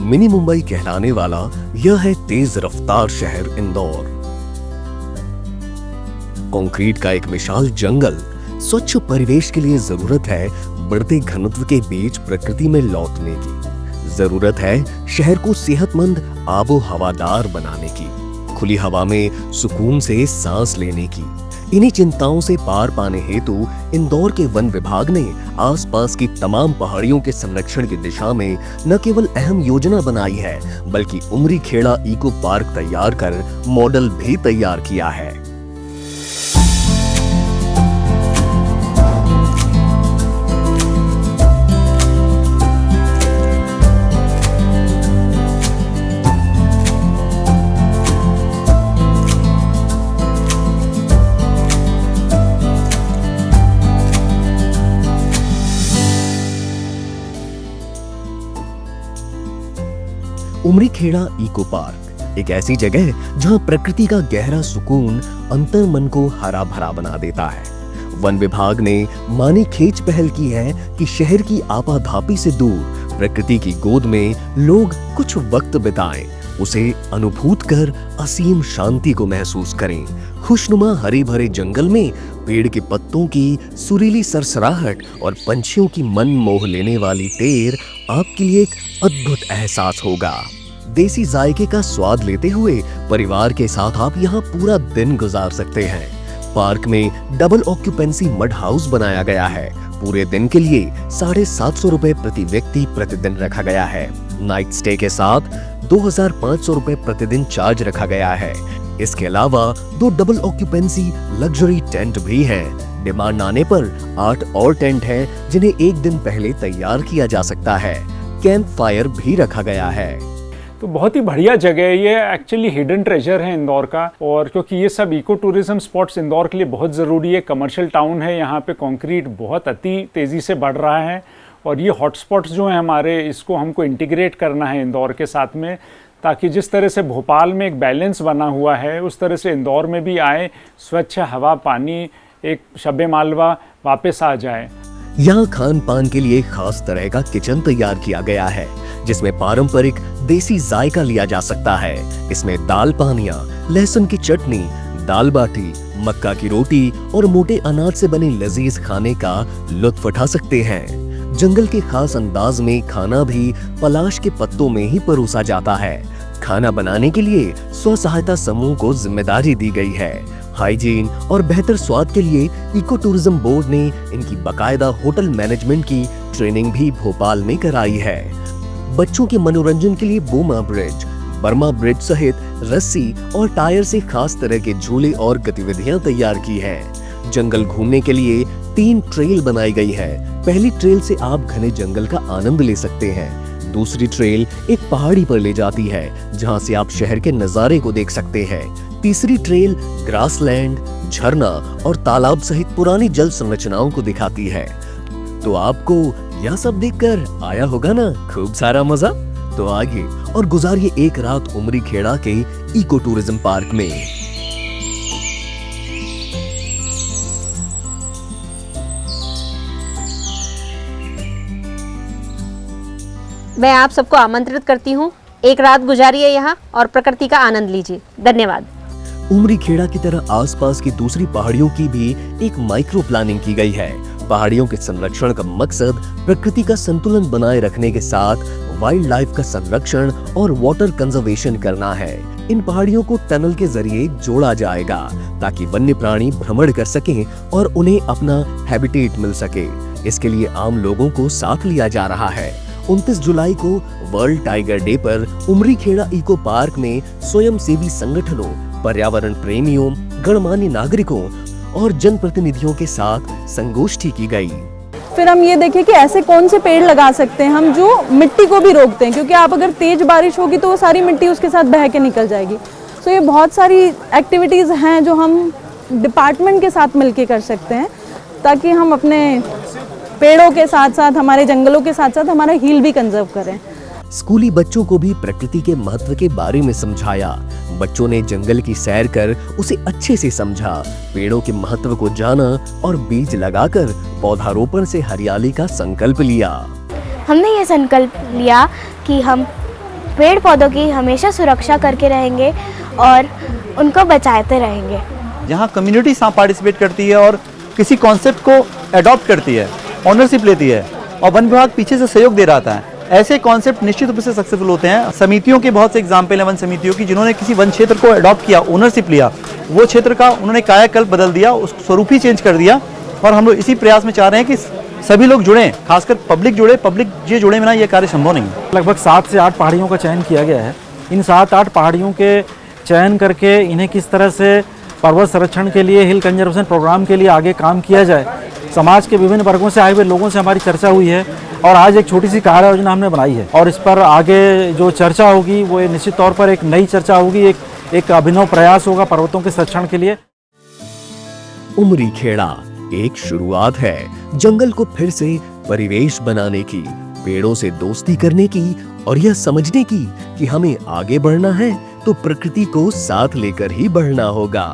Mini Mumbai कहलाने वाला यह है तेज रफ्तार शहर इंदौर। कंक्रीट का एक विशाल जंगल, स्वच्छ परिवेश के लिए जरूरत है बढ़ते घनत्व के बीच प्रकृति में लौटने की। जरूरत है शहर को सेहतमंद आबो हवादार बनाने की, खुली हवा में सुकून से सांस लेने की। इन्हीं चिंताओं से पार पाने हेतु इंदौर के वन विभाग ने आसपास की तमाम पहाड़ियों के संरक्षण की दिशा में न केवल अहम योजना बनाई है, बल्कि उमरी खेड़ा इको पार्क तैयार कर मॉडल भी तैयार किया है। उमरी खेड़ा इको पार्क एक ऐसी जगह जहां प्रकृति का गहरा सुकून अंतर मन को हरा भरा बना देता है। वन विभाग ने मानी खेच पहल की है कि शहर की आपाधापी से दूर प्रकृति की गोद में लोग कुछ वक्त बिताएं, उसे अनुभूत कर असीम शांति को महसूस करें। खुशनुमा हरे भरे जंगल में पेड़ के पत्तों की सुरीली सरसराहट और पंछियों की मन मोह लेने वाली टेर आपके लिए एक अद्भुत एहसास होगा। देसी जायके का स्वाद लेते हुए परिवार के साथ आप यहाँ पूरा दिन गुजार सकते हैं। पार्क में डबल ऑक्यूपेंसी मड हाउस बनाया गया है। पूरे दिन के लिए 750 रुपए प्रति व्यक्ति प्रतिदिन रखा गया है। नाइट स्टे के साथ 2500 रुपए प्रतिदिन चार्ज रखा गया है। इसके अलावा 2 डबल ऑक्यूपेंसी लग्जरी टेंट भी हैं। डिमांड आने पर 8 और टेंट हैं जिन्हें एक दिन पहले तैयार किया जा सकता है। कैंप फायर भी रखा गया है। तो बहुत ही बढ़िया जगह है ये, एक्चुअली हिडन ट्रेजर है इंदौर का। और क्योंकि ये सब इको टूरिज्म स्पॉट्स इंदौर के लिए बहुत ज़रूरी है। कमर्शियल टाउन है, यहाँ पे कंक्रीट बहुत अति तेज़ी से बढ़ रहा है और ये हॉटस्पॉट्स जो हैं हमारे, इसको हमको इंटीग्रेट करना है इंदौर के साथ में, ताकि जिस तरह से भोपाल में एक बैलेंस बना हुआ है उस तरह से इंदौर में भी आए, स्वच्छ हवा पानी, एक शबे मालवा वापस आ जाए। यहाँ खान पान के लिए खास तरह का किचन तैयार किया गया है जिसमें पारंपरिक देसी जायका लिया जा सकता है। इसमें दाल पानिया, लहसुन की चटनी, दाल बाटी, मक्का की रोटी और मोटे अनाज से बने लजीज खाने का लुत्फ उठा सकते हैं। जंगल के खास अंदाज में खाना भी पलाश के पत्तों में ही परोसा जाता है। खाना बनाने के लिए स्व सहायता समूह को जिम्मेदारी दी गई है। हाइजीन और बेहतर स्वाद के लिए इको टूरिज्म बोर्ड ने इनकी बकायदा होटल मैनेजमेंट की ट्रेनिंग भी भोपाल में कराई है। बच्चों के मनोरंजन के लिए बोमा ब्रिज, बर्मा ब्रिज सहित रस्सी और टायर से खास तरह के झूले और गतिविधियां तैयार की हैं। जंगल घूमने के लिए 3 ट्रेल बनाई गई है। पहली ट्रेल से आप घने जंगल का आनंद ले सकते हैं। दूसरी ट्रेल एक पहाड़ी पर ले जाती है जहां से आप शहर के नजारे को देख सकते हैं। तीसरी ट्रेल ग्रासलैंड, झरना और तालाब सहित पुरानी जल संरचनाओं को दिखाती है। तो आपको यह सब देखकर आया होगा ना खूब सारा मजा। तो आइए और गुजारिए एक रात उमरी खेड़ा के इको टूरिज्म पार्क में। मैं आप सबको आमंत्रित करती हूँ, एक रात गुजारिए यहाँ और प्रकृति का आनंद लीजिए। धन्यवाद। उमरी खेड़ा की तरह आसपास की दूसरी पहाड़ियों की भी एक माइक्रो प्लानिंग की गई है। पहाड़ियों के संरक्षण का मकसद प्रकृति का संतुलन बनाए रखने के साथ वाइल्ड लाइफ का संरक्षण और वाटर कंजर्वेशन करना है। इन पहाड़ियों को टनल के जरिए जोड़ा जाएगा ताकि वन्य प्राणी भ्रमण कर सकें और उन्हें अपना हैबिटेट मिल सके। इसके लिए आम लोगों को साथ लिया जा रहा है। 29 जुलाई को वर्ल्ड टाइगर डे पर उमरी खेड़ा इको पार्क में स्वयंसेवी संगठनों, पर्यावरण प्रेमियों, गणमान्य नागरिकों और जनप्रतिनिधियों के साथ संगोष्ठी की गई। फिर हम ये देखें कि ऐसे कौन से पेड़ लगा सकते हैं हम जो मिट्टी को भी रोकते हैं, क्योंकि आप अगर तेज बारिश होगी तो वो सारी मिट्टी उसके साथ बह के निकल जाएगी। तो ये बहुत सारी एक्टिविटीज़ हैं जो हम डिपार्टमेंट के साथ मिलके कर सकते हैं ताकि हम अपने पेड़ों के साथ साथ हमारे जंगलों के साथ साथ हमारा हील भी कंजर्व करें। स्कूली बच्चों को भी प्रकृति के महत्व के बारे में समझाया। बच्चों ने जंगल की सैर कर उसे अच्छे से समझा, पेड़ों के महत्व को जाना और बीज लगाकर पौधारोपण से हरियाली का संकल्प लिया। हमने ये संकल्प लिया कि हम पेड़ पौधों की हमेशा सुरक्षा करके रहेंगे और उनको बचाते रहेंगे। जहाँ कम्युनिटी पार्टिसिपेट करती है और किसी कॉन्सेप्ट को अडॉप्ट करती है, ऑनरशिप लेती है और वन विभाग पीछे से सहयोग दे रहा है, ऐसे कॉन्सेप्ट निश्चित रूप से सक्सेसफुल होते हैं। समितियों के बहुत से एग्जाम्पल हैं वन समितियों की, जिन्होंने किसी वन क्षेत्र को अडॉप्ट किया, ओनरशिप लिया, वो क्षेत्र का उन्होंने कायाकल्प बदल दिया, उस स्वरूप ही चेंज कर दिया। और हम लोग इसी प्रयास में चाह रहे हैं कि सभी लोग जुड़ें, खासकर पब्लिक जुड़े, पब्लिक ये जुड़े बिना ये कार्य संभव नहीं है। लगभग 7 से 8 पहाड़ियों का चयन किया गया है। इन 7-8 पहाड़ियों के चयन करके इन्हें किस तरह से पर्वत संरक्षण के लिए, हिल कंजर्वेशन प्रोग्राम के लिए आगे काम किया जाए, समाज के विभिन्न वर्गों से आए हुए लोगों से हमारी चर्चा हुई है और आज एक छोटी सी कार्य योजना हमने बनाई है और इस पर आगे जो चर्चा होगी वो निश्चित तौर पर एक नई चर्चा होगी, एक अभिनव प्रयास होगा पर्वतों के संरक्षण के लिए। उमरी खेड़ा एक शुरुआत है जंगल को फिर से परिवेश बनाने की, पेड़ों से दोस्ती करने की और यह समझने की कि हमें आगे बढ़ना है तो प्रकृति को साथ लेकर ही बढ़ना होगा।